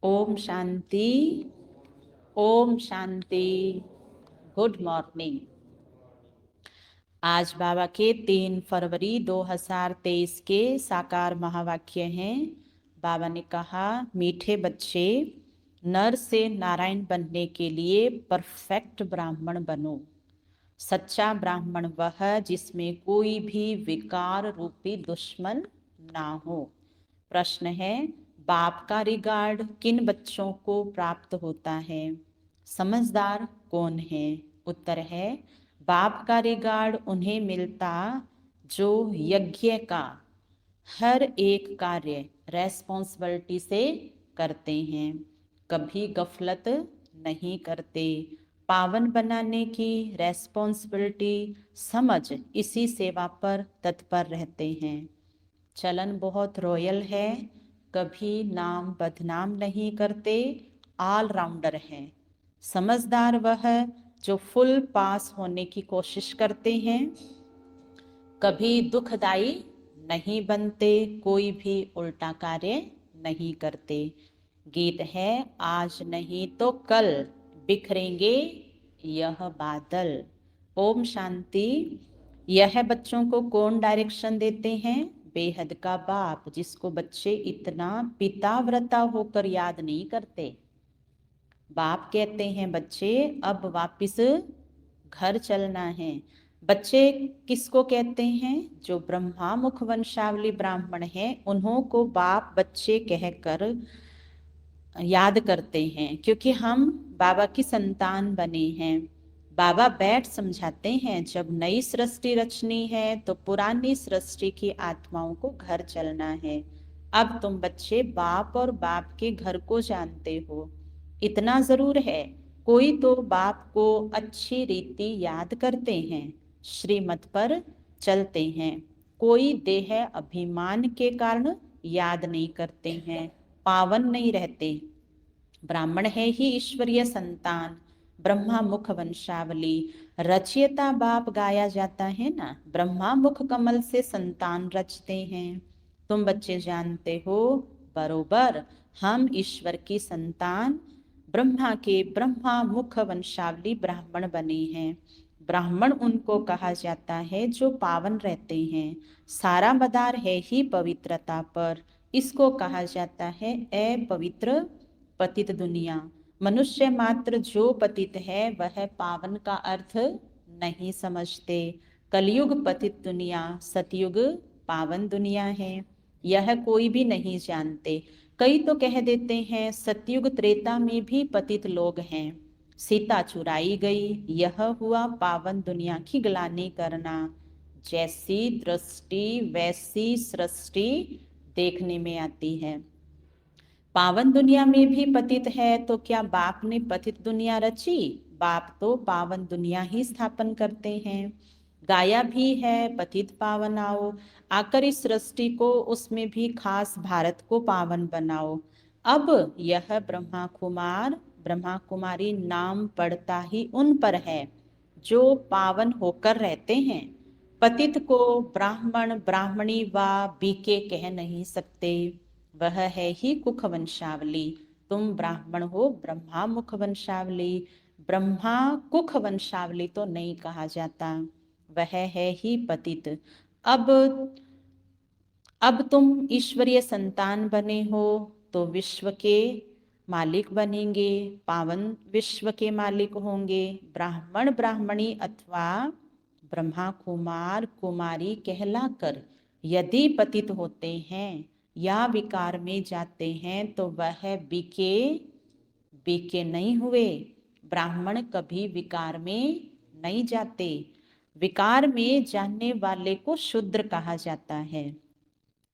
Om Shanti. Om Shanti. Good morning. आज बाबा के 3 फरवरी 2023 के साकार महावाक्य हैं। बाबा ने कहा, मीठे बच्चे, नर से नारायण बनने के लिए परफेक्ट ब्राह्मण बनो। सच्चा ब्राह्मण वह जिसमें कोई भी विकार रूपी दुश्मन ना हो। प्रश्न है, बाप का रिगार्ड किन बच्चों को प्राप्त होता है? समझदार कौन है? उत्तर है, बाप का रिगार्ड उन्हें मिलता जो यज्ञ का हर एक कार्य रेस्पॉन्सिबिलिटी से करते हैं, कभी गफलत नहीं करते, पावन बनाने की रेस्पॉन्सिबिलिटी समझ इसी सेवा पर तत्पर रहते हैं। चलन बहुत रॉयल है, कभी नाम बदनाम नहीं करते, ऑलराउंडर हैं। समझदार वह जो फुल पास होने की कोशिश करते हैं, कभी दुखदाई नहीं बनते, कोई भी उल्टा कार्य नहीं करते। गीत है, आज नहीं तो कल बिखरेंगे यह बादल। ओम शांति। यह बच्चों को कौन डायरेक्शन देते हैं? बेहद का बाप, जिसको बच्चे इतना पिताव्रता होकर याद नहीं करते। बाप कहते हैं, बच्चे अब वापिस घर चलना है। बच्चे किसको कहते हैं? जो ब्रह्मा मुख वंशावली ब्राह्मण हैं, उन्हों को बाप बच्चे कहकर याद करते हैं, क्योंकि हम बाबा की संतान बने हैं। बाबा बैठ समझाते हैं, जब नई सृष्टि रचनी है तो पुरानी सृष्टि की आत्माओं को घर चलना है। अब तुम बच्चे बाप और बाप के घर को जानते हो, इतना जरूर है, कोई तो बाप को अच्छी रीति याद करते हैं, श्रीमत पर चलते हैं, कोई देह अभिमान के कारण याद नहीं करते हैं, पावन नहीं रहते। ब्राह्मण है ही ईश्वरीय संतान, ब्रह्मा मुख वंशावली, रचयिता बाप गाया जाता है ना। ब्रह्मा मुख कमल से संतान रचते हैं। तुम बच्चे जानते हो बरोबर, हम ईश्वर की संतान ब्रह्मा के ब्रह्मा मुख वंशावली ब्राह्मण बने हैं। ब्राह्मण उनको कहा जाता है जो पावन रहते हैं। सारा मदार है ही पवित्रता पर, इसको कहा जाता है अपवित्र पतित दुनिया। मनुष्य मात्र जो पतित है वह पावन का अर्थ नहीं समझते। कलयुग पतित दुनिया, सतयुग पावन दुनिया है, यह कोई भी नहीं जानते। कई तो कह देते हैं सतयुग त्रेता में भी पतित लोग हैं, सीता चुराई गई, यह हुआ पावन दुनिया की ग्लानि करना। जैसी दृष्टि वैसी सृष्टि देखने में आती है। पावन दुनिया में भी पतित है, तो क्या बाप ने पतित दुनिया रची? बाप तो पावन दुनिया ही स्थापन करते हैं। गाया भी है, पतित पावन आओ, आकर इस सृष्टि को, उसमें भी खास भारत को पावन बनाओ। अब यह ब्रह्मा कुमार ब्रह्मा कुमारी नाम पड़ता ही उन पर है जो पावन होकर रहते हैं। पतित को ब्राह्मण ब्राह्मणी व बीके कह नहीं सकते, वह है ही कुख वंशावली। तुम ब्राह्मण हो ब्रह्मा मुख वंशावली, ब्रह्मा कुख वंशावली तो नहीं कहा जाता, वह है ही पतित। अब अब तुम ईश्वरीय संतान बने हो तो विश्व के मालिक बनेंगे, पावन विश्व के मालिक होंगे। ब्राह्मण ब्राह्मणी अथवा ब्रह्मा कुमार कुमारी कहलाकर यदि पतित होते हैं या विकार में जाते हैं तो वह बीके बीके नहीं हुए। ब्राह्मण कभी विकार में नहीं जाते। विकार में जाने वाले को शूद्र कहा जाता है।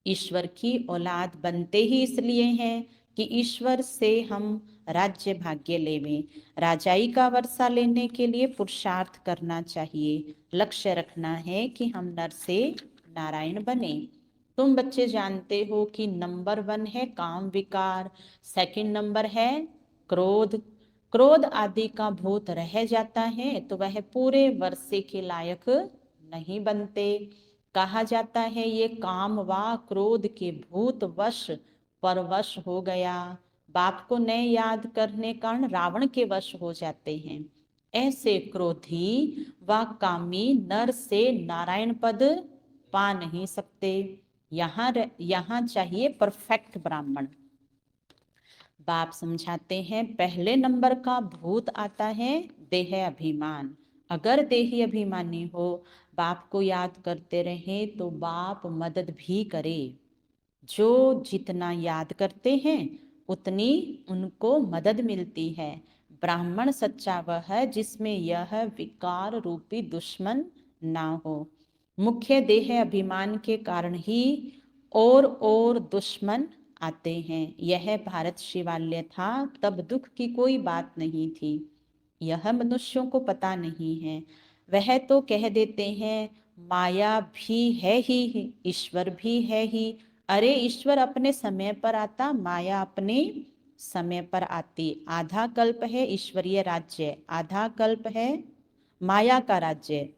ईश्वर की औलाद बनते ही इसलिए हैं कि ईश्वर से हम राज्य भाग्य लेवें। राजाई का वर्षा लेने के लिए पुरुषार्थ करना चाहिए। लक्ष्य रखना है कि हम नर से नारायण बने। तुम बच्चे जानते हो कि नंबर 1 है काम विकार, सेकंड नंबर है क्रोध। क्रोध आदि का भूत रह जाता है तो वह पूरे वर्षे के लायक नहीं बनते। कहा जाता है ये काम व क्रोध के भूत वश परवश हो गया, बाप को न याद करने कारण रावण के वश हो जाते हैं। ऐसे क्रोधी व कामी नर से नारायण पद पा नहीं सकते। यहाँ चाहिए परफेक्ट ब्राह्मण। बाप समझाते हैं, पहले नंबर का भूत आता है देह अभिमान। अगर देही अभिमानी हो, बाप को याद करते रहे तो बाप मदद भी करे। जो जितना याद करते हैं उतनी उनको मदद मिलती है। ब्राह्मण सच्चा वह है जिसमें यह विकार रूपी दुश्मन ना हो। मुख्य देह अभिमान के कारण ही और दुश्मन आते हैं। यह भारत शिवालय था तब दुख की कोई बात नहीं थी। यह मनुष्यों को पता नहीं है। वह तो कह देते हैं माया भी है ही, ईश्वर भी है ही। अरे ईश्वर अपने समय पर आता, माया अपने समय पर आती। आधा कल्प है ईश्वरीय राज्य, आधा कल्प है माया का राज्य।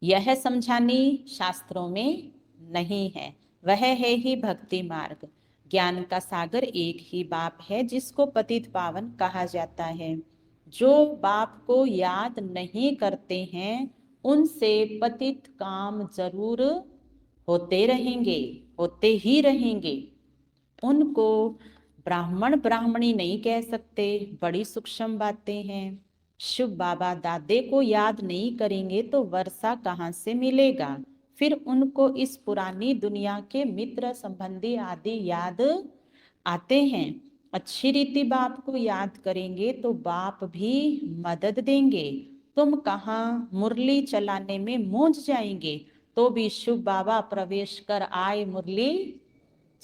यह समझानी शास्त्रों में नहीं है। वह है ही भक्ति मार्ग। ज्ञान का सागर एक ही बाप है जिसको पतित पावन कहा जाता है। जो बाप को याद नहीं करते हैं उनसे पतित काम जरूर होते रहेंगे, होते ही रहेंगे। उनको ब्राह्मण ब्राह्मणी नहीं कह सकते। बड़ी सूक्ष्म बातें हैं। शुभ बाबा दादे को याद नहीं करेंगे तो वर्षा कहाँ से मिलेगा। फिर उनको इस पुरानी दुनिया के मित्र संबंधी आदि याद आते हैं। अच्छी रीति बाप को याद करेंगे तो बाप भी मदद देंगे। तुम कहाँ मुरली चलाने में मूंझ जाएंगे तो भी शुभ बाबा प्रवेश कर आए मुरली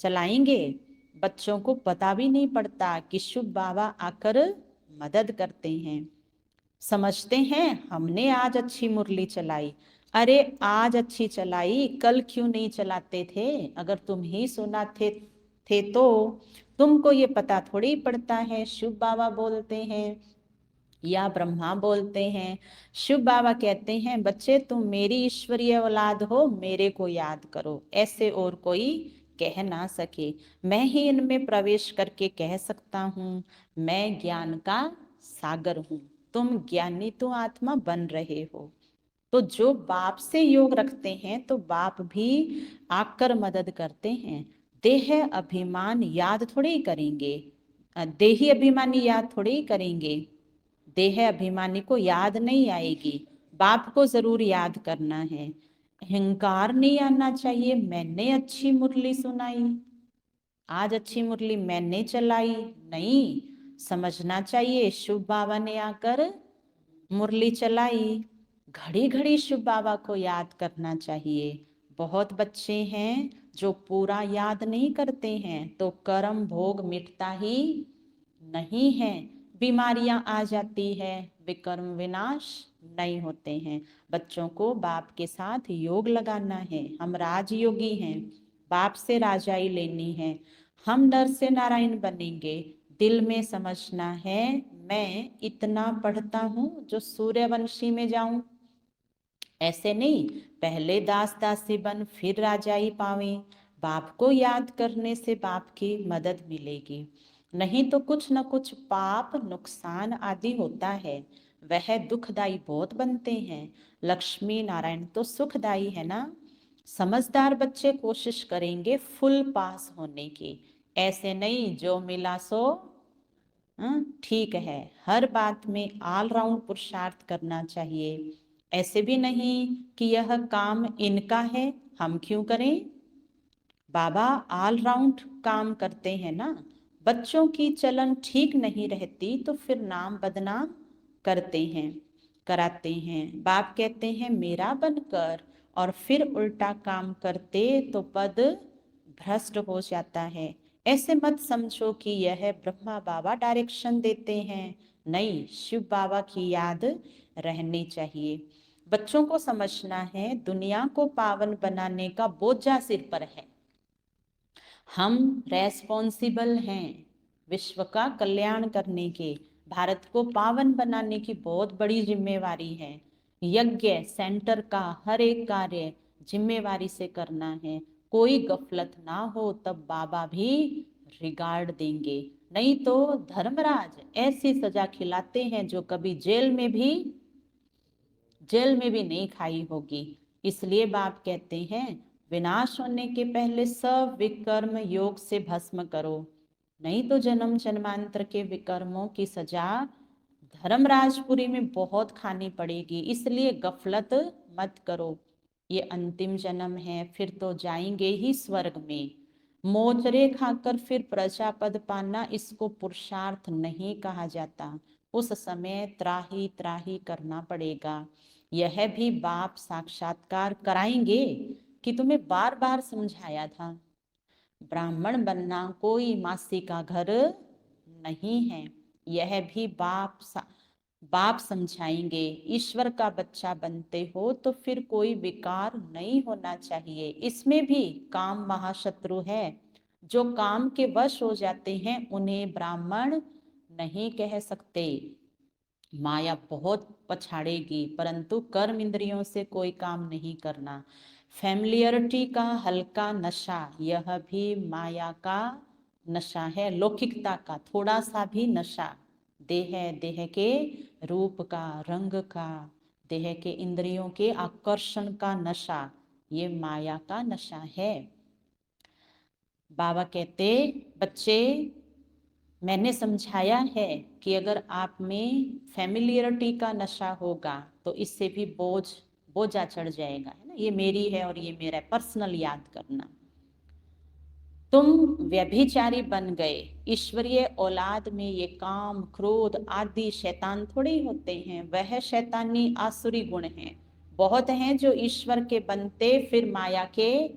चलाएंगे। बच्चों को पता भी नहीं पड़ता कि शुभ बाबा आकर मदद करते हैं। समझते हैं हमने आज अच्छी मुरली चलाई। अरे आज अच्छी चलाई, कल क्यों नहीं चलाते थे? अगर तुम ही सुना थे तो तुमको ये पता थोड़ी पड़ता है। शुभ बाबा बोलते हैं या ब्रह्मा बोलते हैं। शिव बाबा कहते हैं बच्चे तुम मेरी ईश्वरीय औलाद हो, मेरे को याद करो। ऐसे और कोई कह ना सके। मैं ही इनमें प्रवेश करके कह सकता हूँ मैं ज्ञान का सागर हूँ। तुम ज्ञानी तो आत्मा बन रहे हो। तो जो बाप से योग रखते हैं तो बाप भी आकर मदद करते हैं। देह अभिमान याद थोड़ी ही करेंगे, देही अभिमानी याद थोड़ी ही करेंगे। देह अभिमानी को याद नहीं आएगी, बाप को जरूर याद करना है। अहंकार नहीं आना चाहिए मैंने अच्छी मुरली सुनाई, आज अच्छी मुरली मैंने चलाई। नहीं, समझना चाहिए शुभ बाबा ने आकर मुरली चलाई। घड़ी घड़ी शिव बाबा को याद करना चाहिए। बहुत बच्चे हैं जो पूरा याद नहीं करते हैं तो कर्म भोग मिटता ही नहीं है। बीमारियां आ जाती है, विकर्म विनाश नहीं होते हैं। बच्चों को बाप के साथ योग लगाना है। हम राजयोगी हैं, बाप से राजाई लेनी है। हम नर से नारायण बनेंगे। दिल में समझना है मैं इतना पढ़ता हूँ जो सूर्यवंशी में जाऊं। ऐसे नहीं पहले दास दासी बन फिर राजाई पावे। बाप को याद करने से बाप की मदद मिलेगी। नहीं तो कुछ न कुछ पाप नुकसान आदि होता है। वह दुखदाई बहुत बनते हैं। लक्ष्मी नारायण तो सुखदाई है ना। समझदार बच्चे कोशिश करेंगे फुल पास होने की। ऐसे नहीं जो मिला सो ठीक है। हर बात में ऑल राउंड पुरुषार्थ करना चाहिए। ऐसे भी नहीं कि यह काम इनका है हम क्यों करें। बाबा ऑल राउंड काम करते हैं ना। बच्चों की चलन ठीक नहीं रहती तो फिर नाम बदनाम करते हैं, कराते हैं। बाप कहते हैं मेरा बनकर और फिर उल्टा काम करते तो पद भ्रष्ट हो जाता है। ऐसे मत समझो कि यह ब्रह्मा बाबा डायरेक्शन देते हैं। नहीं, शिव बाबा की याद रहनी चाहिए। बच्चों को समझना है दुनिया को पावन बनाने का बोझा सिर पर है। हम रेस्पॉन्सिबल हैं विश्व का कल्याण करने के। भारत को पावन बनाने की बहुत बड़ी जिम्मेवारी है। यज्ञ सेंटर का हर एक कार्य जिम्मेवारी से करना है। कोई गफलत ना हो तब बाबा भी रिगार्ड देंगे। नहीं तो धर्मराज ऐसी सजा खिलाते हैं जो कभी जेल में भी नहीं खाई होगी। इसलिए बाप कहते हैं विनाश होने के पहले सब विकर्म योग से भस्म करो, नहीं तो जन्म जन्मांतर के विकर्मों की सजा धर्मराजपुरी में बहुत खानी पड़ेगी। इसलिए गफलत मत करो, ये अंतिम जन्म है, फिर तो जाएंगे ही स्वर्ग में। मोचरे खाकर फिर प्रजापद पाना, इसको पुरुषार्थ नहीं कहा जाता। उस समय त्राही त्राही करना पड़ेगा। यह भी बाप साक्षात्कार कराएंगे कि तुम्हें बार बार समझाया था, ब्राह्मण बनना कोई मासी का घर नहीं है। यह भी बाप समझाएंगे। ईश्वर का बच्चा बनते हो तो फिर कोई विकार नहीं होना चाहिए। इसमें भी काम महाशत्रु है। जो काम के वश हो जाते हैं उन्हें ब्राह्मण नहीं कह सकते। माया बहुत पछाड़ेगी, परंतु कर्म इंद्रियों से कोई काम नहीं करना। फैमिलियरिटी का हल्का नशा, यह भी माया का नशा है। लौकिकता का थोड़ा सा भी नशा, देह के रूप का, रंग का, देह के इंद्रियों के आकर्षण का नशा, ये माया का नशा है। बाबा कहते बच्चे मैंने समझाया है कि अगर आप में फैमिलियरिटी का नशा होगा तो इससे भी बोझा चढ़ जाएगा, है ना। ये मेरी है और ये मेरा है, पर्सनल याद करना। तुम व्यभिचारी बन गए। ईश्वरीय औलाद में ये काम क्रोध आदि शैतान थोड़े ही होते हैं, वह शैतानी आसुरी गुण हैं। बहुत हैं जो ईश्वर के बनते फिर माया के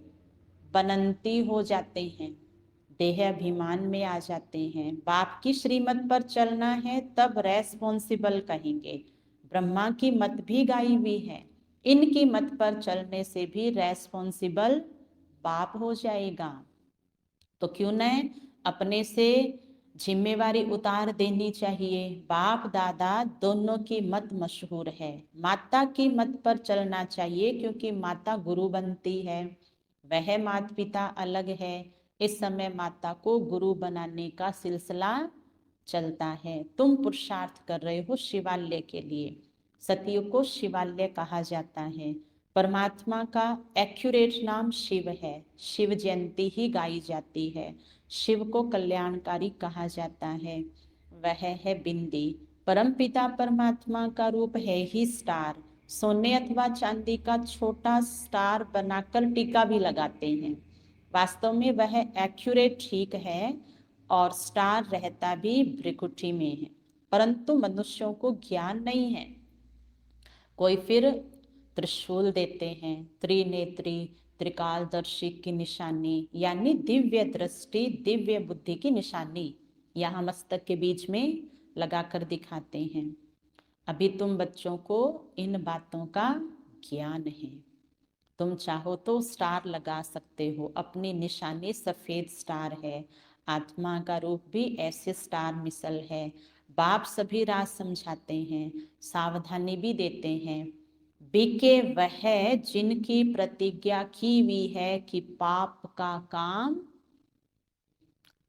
बनंती हो जाते हैं, देह अभिमान में आ जाते हैं। बाप की श्रीमत पर चलना है तब रेस्पॉन्सिबल कहेंगे। ब्रह्मा की मत भी गाई हुई है, इनकी मत पर चलने से भी रेस्पॉन्सिबल बाप हो जाएगा। तो क्यों न अपने से जिम्मेवारी उतार देनी चाहिए। बाप दादा दोनों की मत मशहूर है। माता की मत पर चलना चाहिए क्योंकि माता गुरु बनती है, वह माता पिता अलग है। इस समय माता को गुरु बनाने का सिलसिला चलता है। तुम पुरुषार्थ कर रहे हो शिवालय के लिए। सतयुग को शिवालय कहा जाता है। परमात्मा का एक्यूरेट नाम शिव है। शिव जयंती ही गाई जाती है। शिव को कल्याणकारी कहा जाता है। वह है बिंदी। परमपिता परमात्मा का रूप है ही स्टार। सोने अथवा चांदी का छोटा स्टार बनाकर टीका भी लगाते हैं। वास्तव में वह एक्यूरेट ठीक है और स्टार रहता भी भ्रिकुटी में है, परंतु मनुष्यों को ज्ञान नहीं है। कोई फिर त्रिशूल देते हैं, त्रिनेत्री त्रिकालदर्शी की निशानी, यानी दिव्य दृष्टि दिव्य बुद्धि की निशानी यहाँ मस्तक के बीच में लगाकर दिखाते हैं। अभी तुम बच्चों को इन बातों का ज्ञान है। तुम चाहो तो स्टार लगा सकते हो, अपनी निशानी सफेद स्टार है। आत्मा का रूप भी ऐसे स्टार मिसल है। बाप सभी राज समझाते हैं, सावधानी भी देते हैं। बीके वह जिनकी प्रतिज्ञा की हुई है कि पाप का काम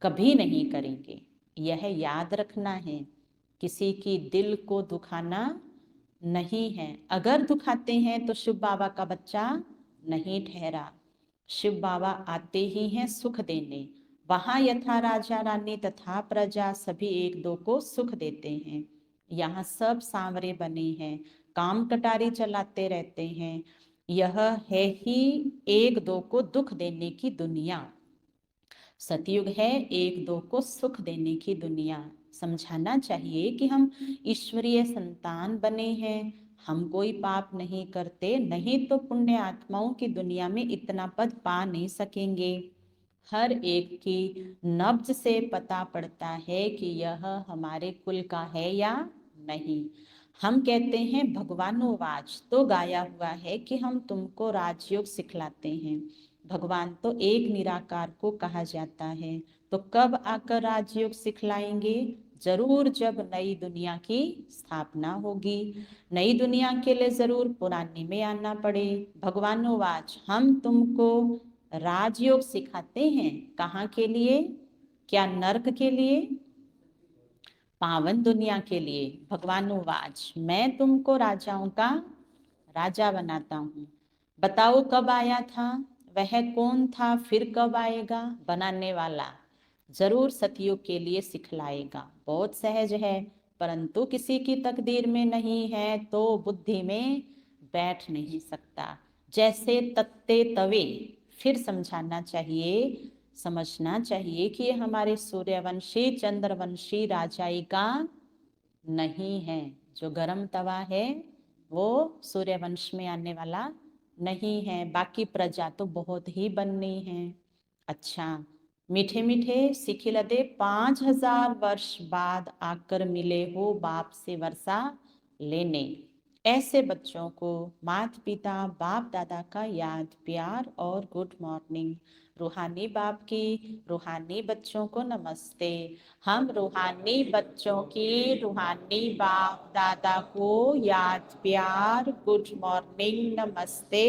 कभी नहीं करेंगे। यह याद रखना है, किसी की दिल को दुखाना नहीं है। अगर दुखाते हैं तो शिव बाबा का बच्चा नहीं ठहरा। शिव बाबा आते ही हैं सुख देने। वहां यथा राजा रानी तथा प्रजा सभी एक दो को सुख देते हैं। यहाँ सब सांवरे बने हैं, काम कटारी चलाते रहते हैं। यह है ही एक दो को दुख देने की दुनिया। सतयुग है एक दो को सुख देने की दुनिया। समझाना चाहिए कि हम ईश्वरीय संतान बने हैं, हम कोई पाप नहीं करते, नहीं तो पुण्य आत्माओं की दुनिया में इतना पद पा नहीं सकेंगे। हर एक की नब्ज से पता पड़ता है कि यह हमारे कुल का है या नहीं। हम कहते हैं भगवानुवाच, तो गाया हुआ है कि हम तुमको राजयोग सिखलाते हैं। भगवान तो एक निराकार को कहा जाता है, तो कब आकर राजयोग सिखलाएंगे? जरूर जब नई दुनिया की स्थापना होगी। नई दुनिया के लिए जरूर पुरानी में आना पड़े। भगवानुवाच, हम तुमको राजयोग सिखाते हैं। कहाँ के लिए? क्या नर्क के लिए? पावन दुनिया के लिए। भगवानुवाच मैं तुमको राजाओं का राजा बनाता हूँ। बताओ कब आया था, वह कौन था, फिर कब आएगा? बनाने वाला जरूर सतयुग के लिए सिखलाएगा। बहुत सहज है, परंतु किसी की तकदीर में नहीं है तो बुद्धि में बैठ नहीं सकता। जैसे तत्ते तवे, फिर समझाना चाहिए, समझना चाहिए कि हमारे सूर्यवंशी चंद्रवंशी राजाई का नहीं है। जो गरम तवा है वो सूर्यवंश में आने वाला नहीं है, बाकी प्रजा तो बहुत ही बननी है। अच्छा, मीठे मीठे सिखिलदे 5000 वर्ष बाद आकर मिले हो बाप से वर्षा लेने। ऐसे बच्चों को माता पिता बाप दादा का याद प्यार और गुड मॉर्निंग। रूहानी बाप की रूहानी बच्चों को नमस्ते। हम रूहानी बच्चों की रूहानी बाप दादा को याद प्यार गुड मॉर्निंग नमस्ते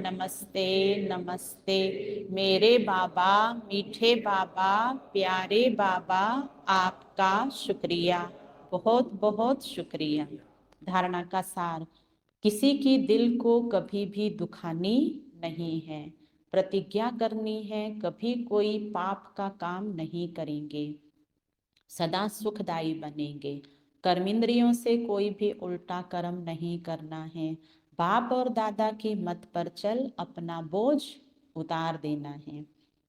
नमस्ते नमस्ते। मेरे बाबा मीठे बाबा प्यारे बाबा, आपका शुक्रिया, बहुत बहुत शुक्रिया। धारणा का सार, किसी की दिल को कभी भी दुखानी नहीं है। प्रतिज्ञा करनी है कभी कोई पाप का काम नहीं करेंगे, सदा सुखदायी बनेंगे। कर्मेंद्रियों से कोई भी उल्टा कर्म नहीं करना है। बाप और दादा की मत पर चल अपना बोझ उतार देना है।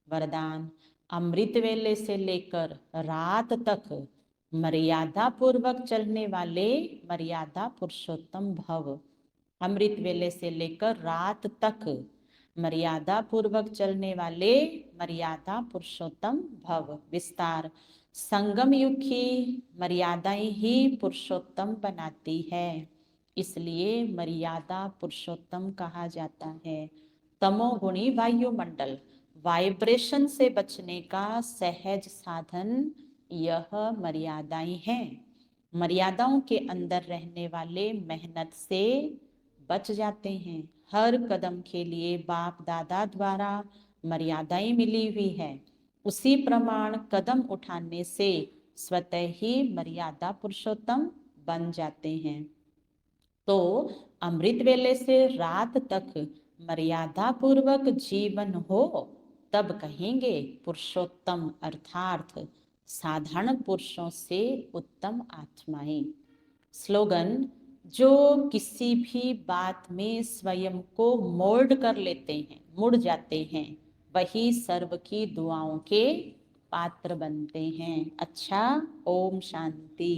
वरदान, अमृत वेले से लेकर रात तक मर्यादा पूर्वक चलने वाले मर्यादा पुरुषोत्तम भव। अमृत वेले से लेकर रात तक मर्यादा पूर्वक चलने वाले मर्यादा पुरुषोत्तम भव। विस्तार, संगम युग की मर्यादाएं ही पुरुषोत्तम बनाती है, इसलिए मर्यादा पुरुषोत्तम कहा जाता है। तमोगुणी वायुमंडल, वाइब्रेशन से बचने का सहज साधन यह मर्यादाएं हैं। मर्यादाओं के अंदर रहने वाले मेहनत से बच जाते हैं। हर कदम के लिए बाप दादा द्वारा मर्यादाएं मिली हुई है, उसी प्रमाण कदम उठाने से स्वतः ही मर्यादा पुरुषोत्तम बन जाते हैं। तो अमृत वेले से रात तक मर्यादा पूर्वक जीवन हो तब कहेंगे पुरुषोत्तम, अर्थात साधारण पुरुषों से उत्तम आत्माएं। स्लोगन, जो किसी भी बात में स्वयं को मोल्ड कर लेते हैं, मुड़ जाते हैं, वही सर्व की दुआओं के पात्र बनते हैं। अच्छा, ओम शांति।